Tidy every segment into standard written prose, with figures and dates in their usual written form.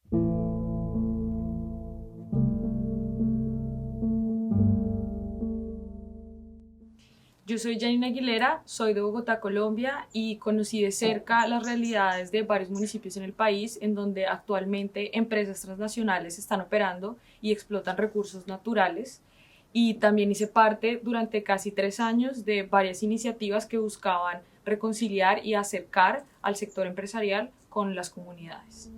Yo soy Janine Aguilera, soy de Bogotá, Colombia, y conocí de cerca las realidades de varios municipios en el país en donde actualmente empresas transnacionales están operando y explotan recursos naturales. Y también hice parte durante casi 3 años de varias iniciativas que buscaban reconciliar y acercar al sector empresarial con las comunidades.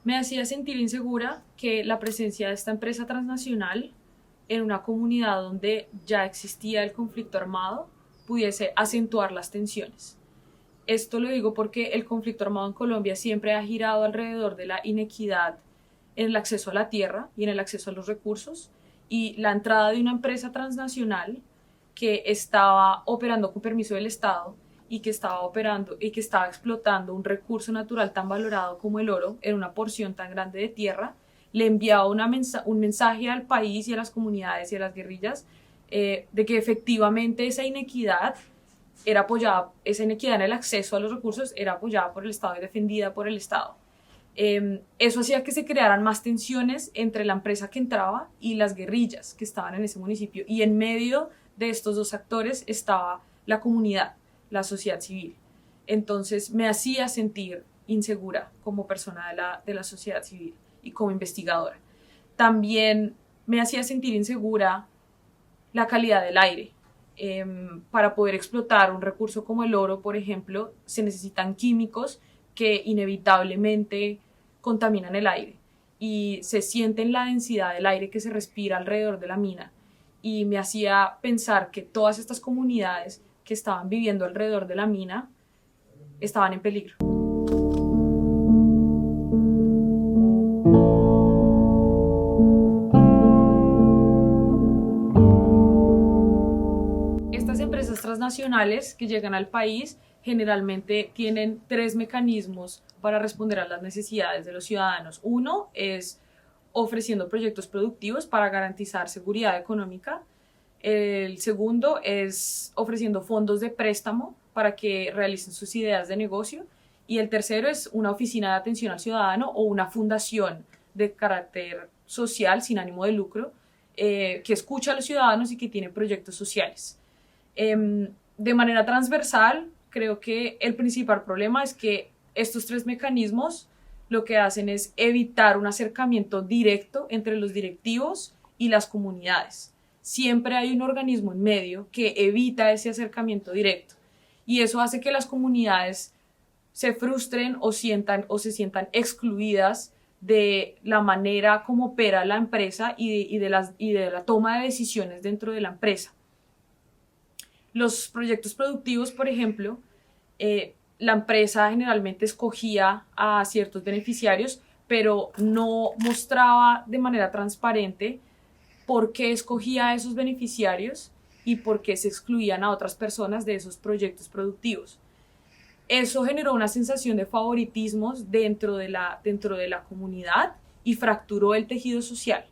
Me hacía sentir insegura que la presencia de esta empresa transnacional en una comunidad donde ya existía el conflicto armado pudiese acentuar las tensiones. Esto lo digo porque el conflicto armado en Colombia siempre ha girado alrededor de la inequidad en el acceso a la tierra y en el acceso a los recursos, y la entrada de una empresa transnacional que estaba operando con permiso del Estado y que estaba operando y que estaba explotando un recurso natural tan valorado como el oro en una porción tan grande de tierra, le enviaba un mensaje al país y a las comunidades y a las guerrillas, de que efectivamente esa inequidad en el acceso a los recursos era apoyada por el Estado y defendida por el Estado. Eso hacía que se crearan más tensiones entre la empresa que entraba y las guerrillas que estaban en ese municipio, y en medio de estos dos actores estaba la comunidad, la sociedad civil. Entonces me hacía sentir insegura como persona de la sociedad civil y como investigadora. También me hacía sentir insegura la calidad del aire. Para poder explotar un recurso como el oro, por ejemplo, se necesitan químicos que inevitablemente contaminan el aire, y se siente en la densidad del aire que se respira alrededor de la mina, y me hacía pensar que todas estas comunidades que estaban viviendo alrededor de la mina estaban en peligro. Estas empresas transnacionales que llegan al país generalmente tienen tres mecanismos para responder a las necesidades de los ciudadanos. Uno es ofreciendo proyectos productivos para garantizar seguridad económica. El segundo es ofreciendo fondos de préstamo para que realicen sus ideas de negocio. Y el tercero es una oficina de atención al ciudadano o una fundación de carácter social sin ánimo de lucro, que escucha a los ciudadanos y que tiene proyectos sociales. De manera transversal, creo que el principal problema es que estos tres mecanismos lo que hacen es evitar un acercamiento directo entre los directivos y las comunidades. Siempre hay un organismo en medio que evita ese acercamiento directo, y eso hace que las comunidades se frustren o se sientan excluidas de la manera como opera la empresa y de la toma de decisiones dentro de la empresa. Los proyectos productivos, por ejemplo, la empresa generalmente escogía a ciertos beneficiarios, pero no mostraba de manera transparente por qué escogía a esos beneficiarios y por qué se excluían a otras personas de esos proyectos productivos. Eso generó una sensación de favoritismos dentro de la comunidad y fracturó el tejido social.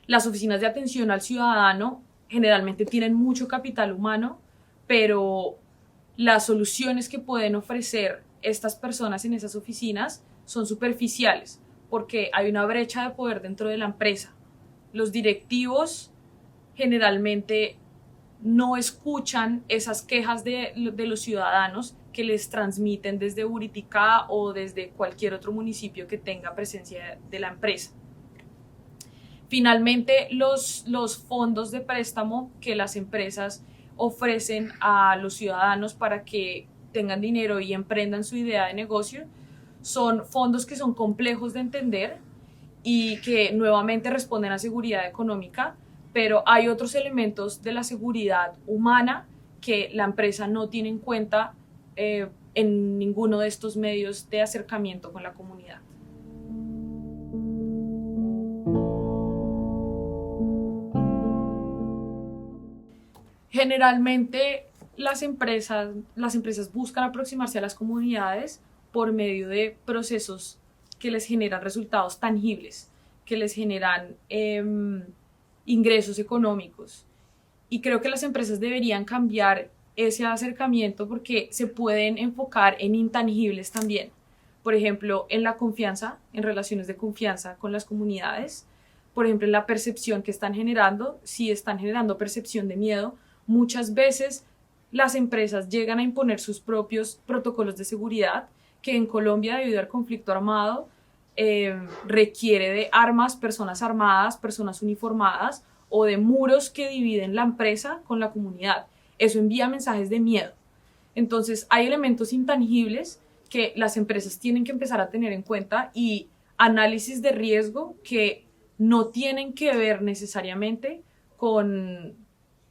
Las oficinas de atención al ciudadano generalmente tienen mucho capital humano, pero las soluciones que pueden ofrecer estas personas en esas oficinas son superficiales, porque hay una brecha de poder dentro de la empresa. Los directivos generalmente no escuchan esas quejas de los ciudadanos que les transmiten desde Buriticá o desde cualquier otro municipio que tenga presencia de la empresa. Finalmente, los fondos de préstamo que las empresas ofrecen a los ciudadanos para que tengan dinero y emprendan su idea de negocio son fondos que son complejos de entender y que nuevamente responden a seguridad económica, pero hay otros elementos de la seguridad humana que la empresa no tiene en cuenta en ninguno de estos medios de acercamiento con la comunidad. Generalmente las empresas buscan aproximarse a las comunidades por medio de procesos que les generan resultados tangibles, que les generan ingresos económicos. Y creo que las empresas deberían cambiar ese acercamiento porque se pueden enfocar en intangibles también. Por ejemplo, en la confianza, en relaciones de confianza con las comunidades. Por ejemplo, en la percepción que están generando. Si están generando percepción de miedo, muchas veces las empresas llegan a imponer sus propios protocolos de seguridad, que en Colombia, debido al conflicto armado, requiere de armas, personas armadas, personas uniformadas, o de muros que dividen la empresa con la comunidad. Eso envía mensajes de miedo. Entonces, hay elementos intangibles que las empresas tienen que empezar a tener en cuenta y análisis de riesgo que no tienen que ver necesariamente con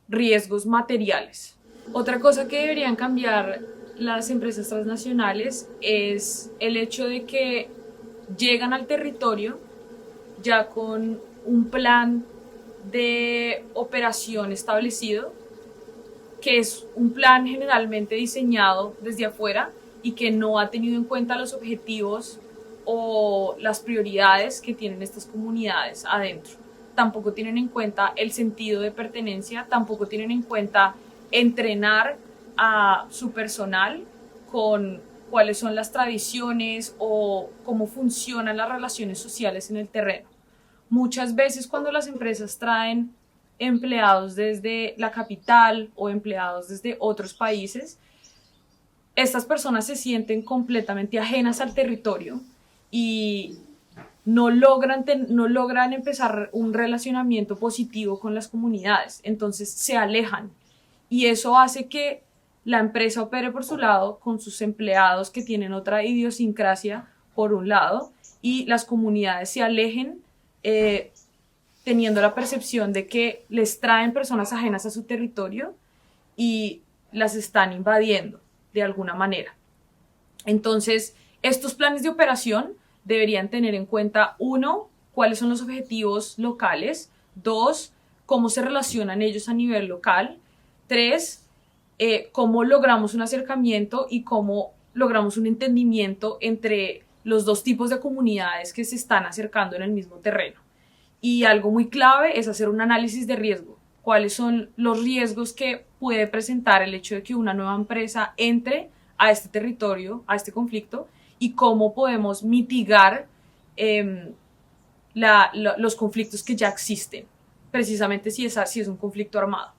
riesgos materiales. Otra cosa que deberían cambiar las empresas transnacionales es el hecho de que llegan al territorio ya con un plan de operación establecido, que es un plan generalmente diseñado desde afuera y que no ha tenido en cuenta los objetivos o las prioridades que tienen estas comunidades adentro. Tampoco tienen en cuenta el sentido de pertenencia, tampoco tienen en cuenta entrenar a su personal con cuáles son las tradiciones o cómo funcionan las relaciones sociales en el terreno. Muchas veces cuando las empresas traen empleados desde la capital o empleados desde otros países, estas personas se sienten completamente ajenas al territorio y no logran empezar un relacionamiento positivo con las comunidades, entonces se alejan y eso hace que la empresa opere por su lado con sus empleados que tienen otra idiosincrasia por un lado y las comunidades se alejen teniendo la percepción de que les traen personas ajenas a su territorio y las están invadiendo de alguna manera. Entonces, estos planes de operación deberían tener en cuenta, uno, cuáles son los objetivos locales, dos, cómo se relacionan ellos a nivel local, tres, cómo logramos un acercamiento y cómo logramos un entendimiento entre los dos tipos de comunidades que se están acercando en el mismo terreno. Y algo muy clave es hacer un análisis de riesgo. ¿Cuáles son los riesgos que puede presentar el hecho de que una nueva empresa entre a este territorio, a este conflicto, y cómo podemos mitigar los conflictos que ya existen, precisamente si es un conflicto armado?